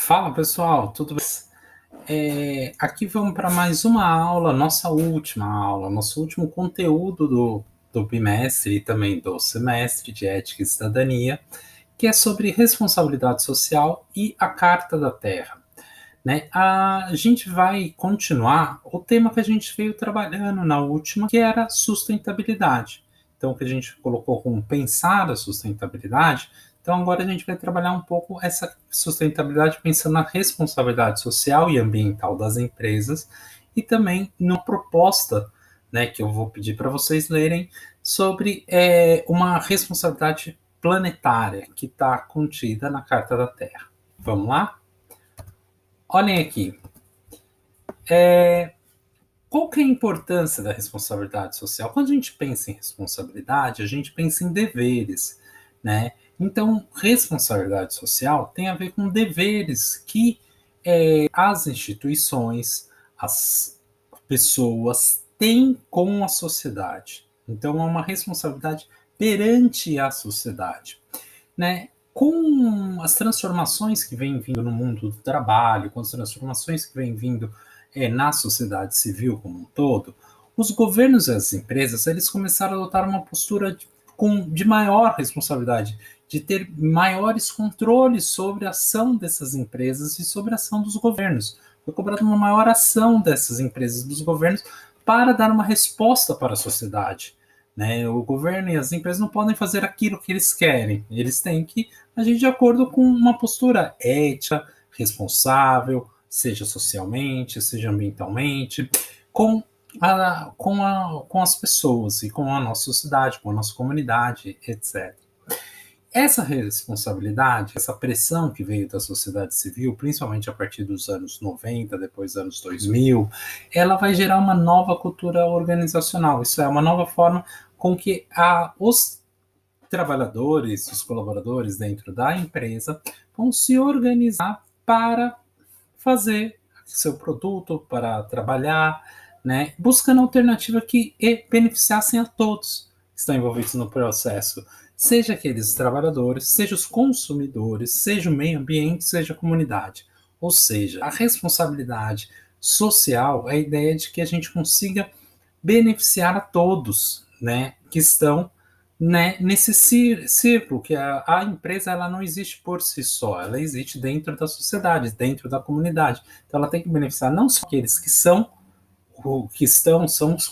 Fala pessoal, tudo bem? Aqui vamos para mais uma aula, nossa última aula, nosso último conteúdo do bimestre e também do semestre de Ética e Cidadania, que é sobre responsabilidade social e a Carta da Terra. Né? A gente vai continuar o tema que a gente veio trabalhando na última, que era sustentabilidade. Então, o que a gente colocou como pensar a sustentabilidade. Então, agora a gente vai trabalhar um pouco essa sustentabilidade pensando na responsabilidade social e ambiental das empresas e também numa proposta, né, que eu vou pedir para vocês lerem sobre uma responsabilidade planetária que está contida na Carta da Terra. Vamos lá? Olhem aqui. Qual que é a importância da responsabilidade social? Quando a gente pensa em responsabilidade, a gente pensa em deveres, né? Então, responsabilidade social tem a ver com deveres que as instituições, as pessoas têm com a sociedade. Então, é uma responsabilidade perante a sociedade, né? Com as transformações que vêm vindo no mundo do trabalho, com as transformações que vêm vindo na sociedade civil como um todo, os governos e as empresas eles começaram a adotar uma postura de maior responsabilidade, de ter maiores controles sobre a ação dessas empresas e sobre a ação dos governos. Foi cobrada uma maior ação dessas empresas e dos governos para dar uma resposta para a sociedade. Né? O governo e as empresas não podem fazer aquilo que eles querem. Eles têm que agir de acordo com uma postura ética, responsável, seja socialmente, seja ambientalmente, com as pessoas e com a nossa sociedade, com a nossa comunidade, etc. Essa responsabilidade, essa pressão que veio da sociedade civil, principalmente a partir dos anos 90, depois dos anos 2000, ela vai gerar uma nova cultura organizacional. Isso é uma nova forma com que os trabalhadores, os colaboradores dentro da empresa vão se organizar para fazer seu produto, para trabalhar, né, buscando alternativa que beneficiassem a todos que estão envolvidos no processo, seja aqueles trabalhadores, seja os consumidores, seja o meio ambiente, seja a comunidade. Ou seja, a responsabilidade social é a ideia de que a gente consiga beneficiar a todos, né, que estão, né, nesse círculo, que a empresa ela não existe por si só, ela existe dentro da sociedade, dentro da comunidade. Então ela tem que beneficiar não só aqueles que são são os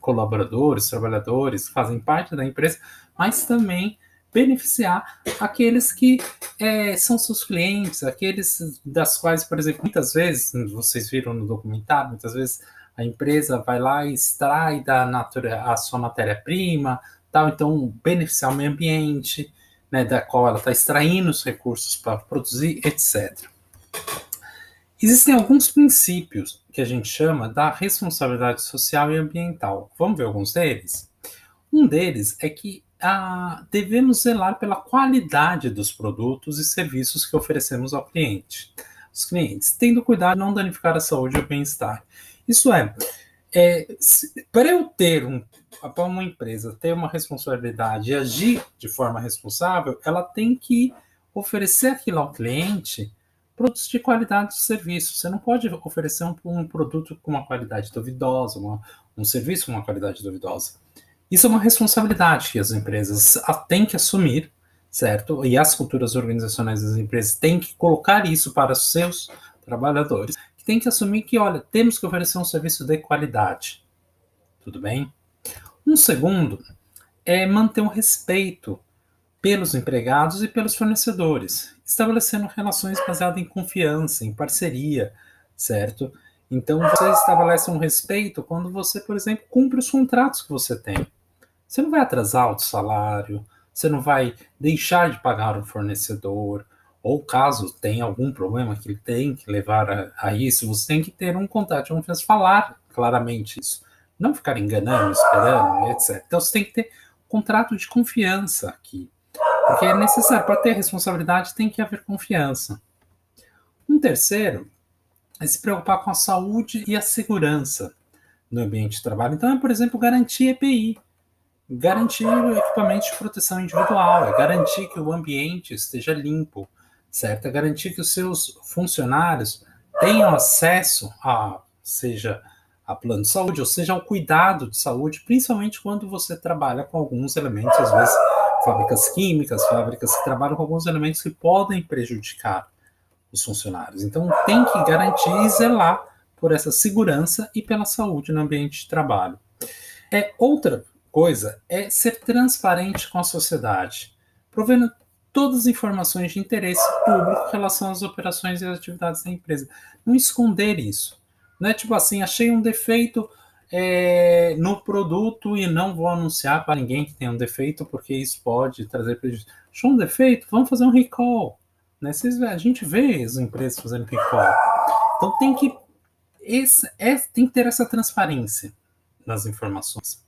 colaboradores, trabalhadores, fazem parte da empresa, mas também beneficiar aqueles que são seus clientes, aqueles das quais, por exemplo, muitas vezes, vocês viram no documentário, muitas vezes a empresa vai lá e extrai a sua matéria-prima, tal, então beneficiar o meio ambiente, né, da qual ela está extraindo os recursos para produzir, etc. Existem alguns princípios que a gente chama da responsabilidade social e ambiental. Vamos ver alguns deles? Um deles é que devemos zelar pela qualidade dos produtos e serviços que oferecemos ao cliente. Os clientes, tendo cuidado de não danificar a saúde e o bem-estar. Isso para eu para uma empresa ter uma responsabilidade e agir de forma responsável, ela tem que oferecer aquilo ao cliente produtos de qualidade de serviço. Você não pode oferecer um produto com uma qualidade duvidosa, um serviço com uma qualidade duvidosa. Isso é uma responsabilidade que as empresas têm que assumir, certo? E as culturas organizacionais das empresas têm que colocar isso para os seus trabalhadores, que têm que assumir que, olha, temos que oferecer um serviço de qualidade. Tudo bem? Um segundo é manter um respeito pelos empregados e pelos fornecedores, estabelecendo relações baseadas em confiança, em parceria, certo? Então, você estabelece um respeito quando você, por exemplo, cumpre os contratos que você tem. Você não vai atrasar o salário, você não vai deixar de pagar o fornecedor, ou caso tenha algum problema que ele tem que levar a isso, você tem que ter um contato de confiança, falar claramente isso. Não ficar enganando, esperando, etc. Então, você tem que ter um contrato de confiança aqui. Porque é necessário, para ter responsabilidade, tem que haver confiança. Um terceiro é se preocupar com a saúde e a segurança no ambiente de trabalho. Então, é, por exemplo, garantir EPI, garantir o equipamento de proteção individual, é garantir que o ambiente esteja limpo, certo? É garantir que os seus funcionários tenham acesso seja a plano de saúde, ou seja, ao cuidado de saúde, principalmente quando você trabalha com alguns elementos, às vezes fábricas químicas, fábricas que trabalham com alguns elementos que podem prejudicar os funcionários. Então, tem que garantir e zelar por essa segurança e pela saúde no ambiente de trabalho. Outra coisa é ser transparente com a sociedade, provendo todas as informações de interesse público em relação às operações e às atividades da empresa. Não esconder isso. Não é tipo assim, achei um defeito no produto e não vou anunciar para ninguém que tem um defeito, porque isso pode trazer prejuízo. Achou um defeito? Vamos fazer um recall. Né? A gente vê as empresas fazendo recall. Então tem que ter essa transparência nas informações.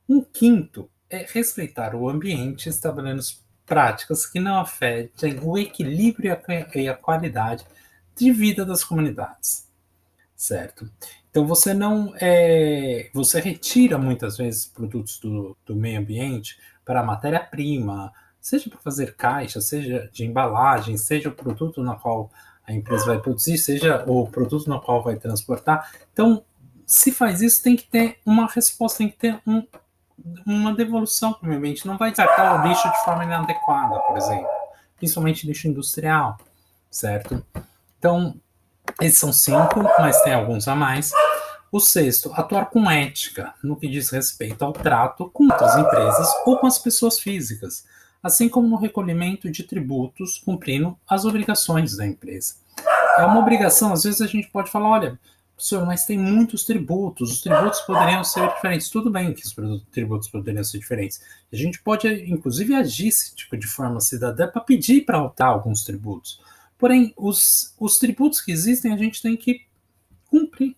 Um quinto é respeitar o ambiente, estabelecendo práticas que não afetem o equilíbrio e a qualidade de vida das comunidades, certo? Então você você retira muitas vezes produtos do meio ambiente para a matéria-prima, seja para fazer caixa, seja de embalagem, seja o produto na qual a empresa vai produzir, seja o produto no qual vai transportar. Então, se faz isso, tem que ter uma resposta, tem que ter uma devolução para o meio ambiente. Não vai descartar o lixo de forma inadequada, por exemplo, principalmente lixo industrial, certo? Então, esses são 5, mas tem alguns a mais. O sexto, atuar com ética no que diz respeito ao trato com outras empresas ou com as pessoas físicas, assim como no recolhimento de tributos, cumprindo as obrigações da empresa. É uma obrigação, às vezes a gente pode falar, olha, professor, mas tem muitos tributos, os tributos poderiam ser diferentes. Tudo bem que os tributos poderiam ser diferentes. A gente pode, inclusive, agir tipo, de forma cidadã para pedir para alterar alguns tributos. Porém, os tributos que existem, a gente tem que cumprir.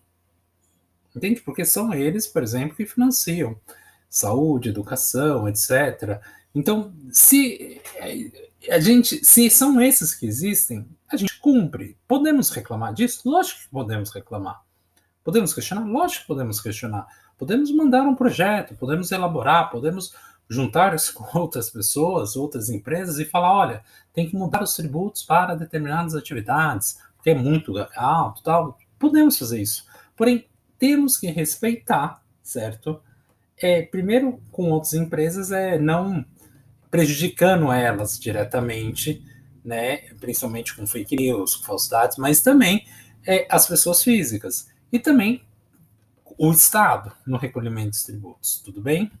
Entende? Porque são eles, por exemplo, que financiam saúde, educação, etc. Então, se são esses que existem, a gente cumpre. Podemos reclamar disso? Lógico que podemos reclamar. Podemos questionar? Lógico que podemos questionar. Podemos mandar um projeto, podemos elaborar, podemos juntar-se com outras pessoas, outras empresas e falar, olha, tem que mudar os tributos para determinadas atividades, porque é muito alto, tal. Podemos fazer isso. Porém, temos que respeitar, certo? Primeiro, com outras empresas, não prejudicando elas diretamente, né? Principalmente com fake news, com falsidades, mas também as pessoas físicas. E também o Estado no recolhimento dos tributos, tudo bem?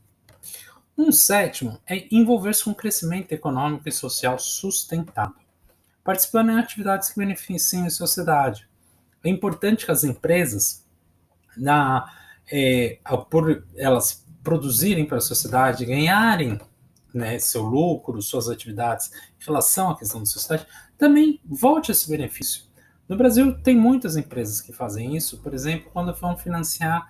Um sétimo é envolver-se com crescimento econômico e social sustentável, participando em atividades que beneficiem a sociedade. É importante que as empresas, por elas produzirem para a sociedade, ganharem, né, seu lucro, suas atividades em relação à questão da sociedade, também volte esse benefício. No Brasil, tem muitas empresas que fazem isso, por exemplo, quando vão financiar,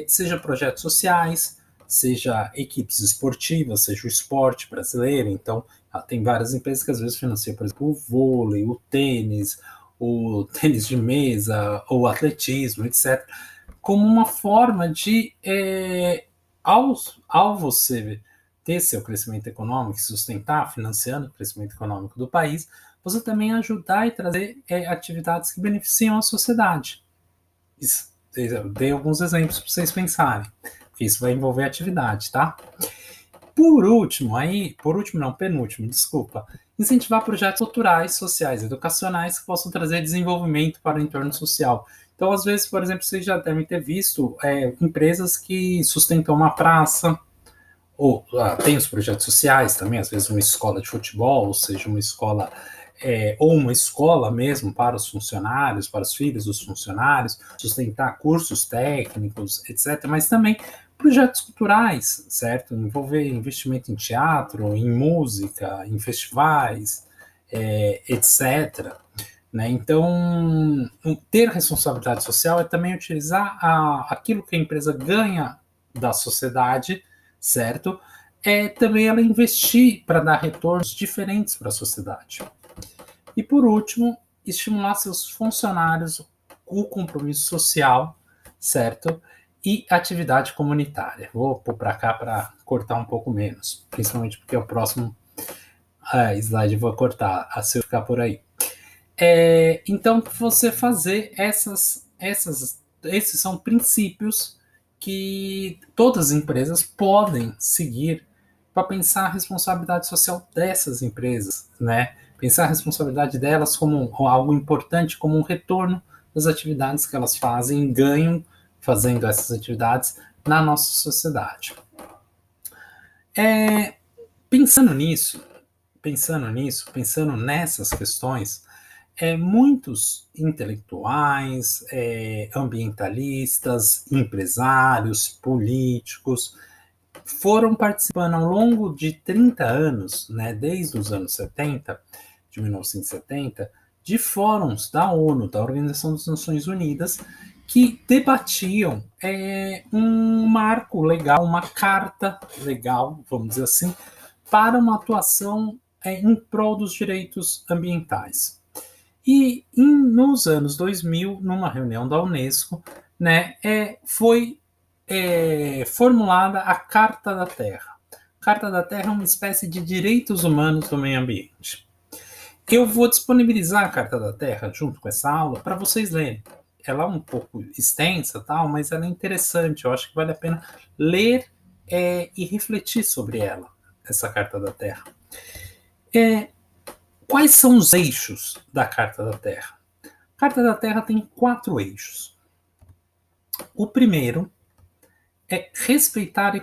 seja projetos sociais, seja equipes esportivas, seja o esporte brasileiro. Então, tem várias empresas que às vezes financiam, por exemplo, o vôlei, o tênis de mesa, ou o atletismo, etc., como uma forma de, ao você ter seu crescimento econômico, sustentar, financiando o crescimento econômico do país, você também ajudar e trazer atividades que beneficiam a sociedade. Dei alguns exemplos para vocês pensarem, porque isso vai envolver atividade, tá? Penúltimo, desculpa, incentivar projetos culturais, sociais, educacionais que possam trazer desenvolvimento para o entorno social. Então, às vezes, por exemplo, vocês já devem ter visto empresas que sustentam uma praça, ou tem os projetos sociais também, às vezes uma escola de futebol, ou seja, uma escola, ou uma escola mesmo para os funcionários, para os filhos dos funcionários, sustentar cursos técnicos, etc., mas também projetos culturais, certo? Envolver investimento em teatro, em música, em festivais, etc., né? Então, ter responsabilidade social é também utilizar aquilo que a empresa ganha da sociedade, certo? Também ela investir para dar retornos diferentes para a sociedade. E por último, estimular seus funcionários o compromisso social, certo? E atividade comunitária. Vou pôr para cá para cortar um pouco menos, principalmente porque é o próximo Slide vou cortar, se eu ficar por aí. Então, você fazer esses são princípios que todas as empresas podem seguir para pensar a responsabilidade social dessas empresas, né? Pensar a responsabilidade delas como algo importante, como um retorno das atividades que elas fazem e ganham fazendo essas atividades na nossa sociedade. Pensando nessas questões, muitos intelectuais, ambientalistas, empresários, políticos, foram participando ao longo de 30 anos, né, desde os anos 70, de 1970, de fóruns da ONU, da Organização das Nações Unidas, que debatiam um marco legal, uma carta legal, vamos dizer assim, para uma atuação em prol dos direitos ambientais. E nos anos 2000, numa reunião da Unesco, né, foi formulada a Carta da Terra. A Carta da Terra é uma espécie de direitos humanos do meio ambiente. Eu vou disponibilizar a Carta da Terra junto com essa aula para vocês lerem. Ela é um pouco extensa, tal, mas ela é interessante. Eu acho que vale a pena ler e refletir sobre ela, essa Carta da Terra. Quais são os eixos da Carta da Terra? A Carta da Terra tem 4 eixos. O primeiro é respeitar e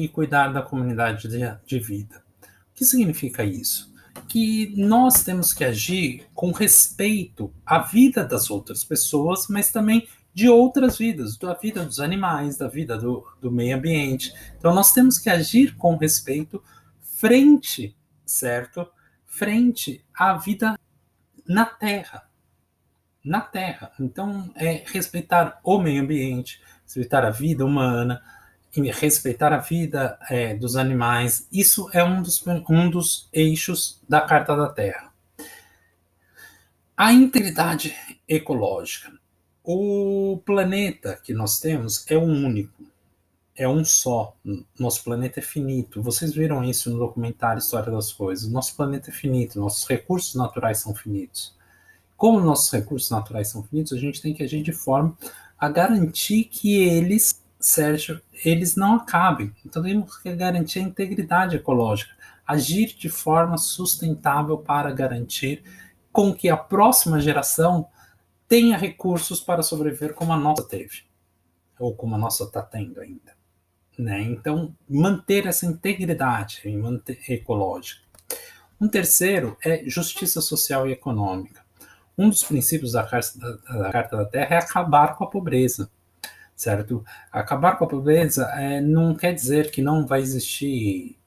cuidar da comunidade de vida. O que significa isso? Que nós temos que agir com respeito à vida das outras pessoas, mas também de outras vidas, da vida dos animais, da vida do meio ambiente. Então nós temos que agir com respeito frente à vida na Terra. Na Terra. Então, respeitar o meio ambiente, respeitar a vida humana, respeitar a vida dos animais. Isso é um dos eixos da Carta da Terra. A integridade ecológica. O planeta que nós temos é um único, é um só. Nosso planeta é finito. Vocês viram isso no documentário História das Coisas. Nosso planeta é finito, nossos recursos naturais são finitos. Como nossos recursos naturais são finitos, a gente tem que agir de forma a garantir que eles não acabem. Então temos que garantir a integridade ecológica, agir de forma sustentável para garantir com que a próxima geração tenha recursos para sobreviver como a nossa teve, ou como a nossa está tendo ainda. Né? Então, manter essa integridade ecológica. Um terceiro é justiça social e econômica. Um dos princípios da Carta da Terra é acabar com a pobreza, certo? Acabar com a pobreza não quer dizer que não vai existir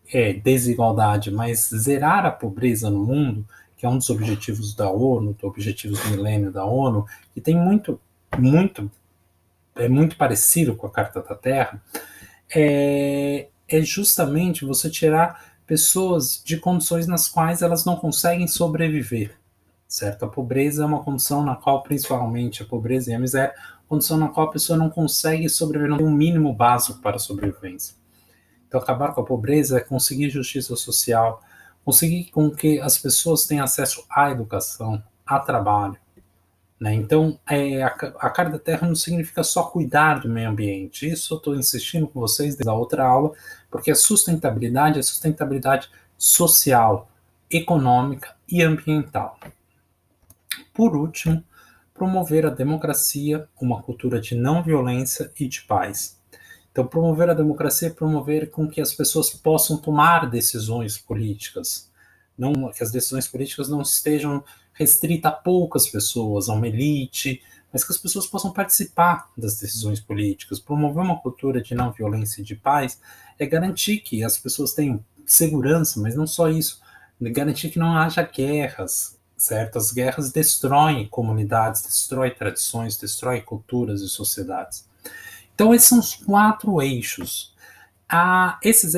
desigualdade, mas zerar a pobreza no mundo, que é um dos objetivos da ONU, dos objetivos do milênio da ONU, que tem muito parecido com a Carta da Terra, é justamente você tirar pessoas de condições nas quais elas não conseguem sobreviver. Certo? A pobreza é uma condição na qual, principalmente a pobreza e a miséria, condição na qual a pessoa não consegue sobreviver, não tem um mínimo básico para a sobrevivência. Então, acabar com a pobreza é conseguir justiça social, conseguir com que as pessoas tenham acesso à educação, a trabalho. Né? Então, a Carta da Terra não significa só cuidar do meio ambiente. Isso eu estou insistindo com vocês desde a outra aula, porque a sustentabilidade é sustentabilidade social, econômica e ambiental. Por último, promover a democracia, uma cultura de não violência e de paz. Então, promover a democracia é promover com que as pessoas possam tomar decisões políticas, não que as decisões políticas não estejam restritas a poucas pessoas, a uma elite, mas que as pessoas possam participar das decisões políticas. Promover uma cultura de não violência e de paz é garantir que as pessoas tenham segurança, mas não só isso, garantir que não haja guerras, certo? As guerras destroem comunidades, destroem tradições, destroem culturas e sociedades. Então, esses são os 4 eixos. Esses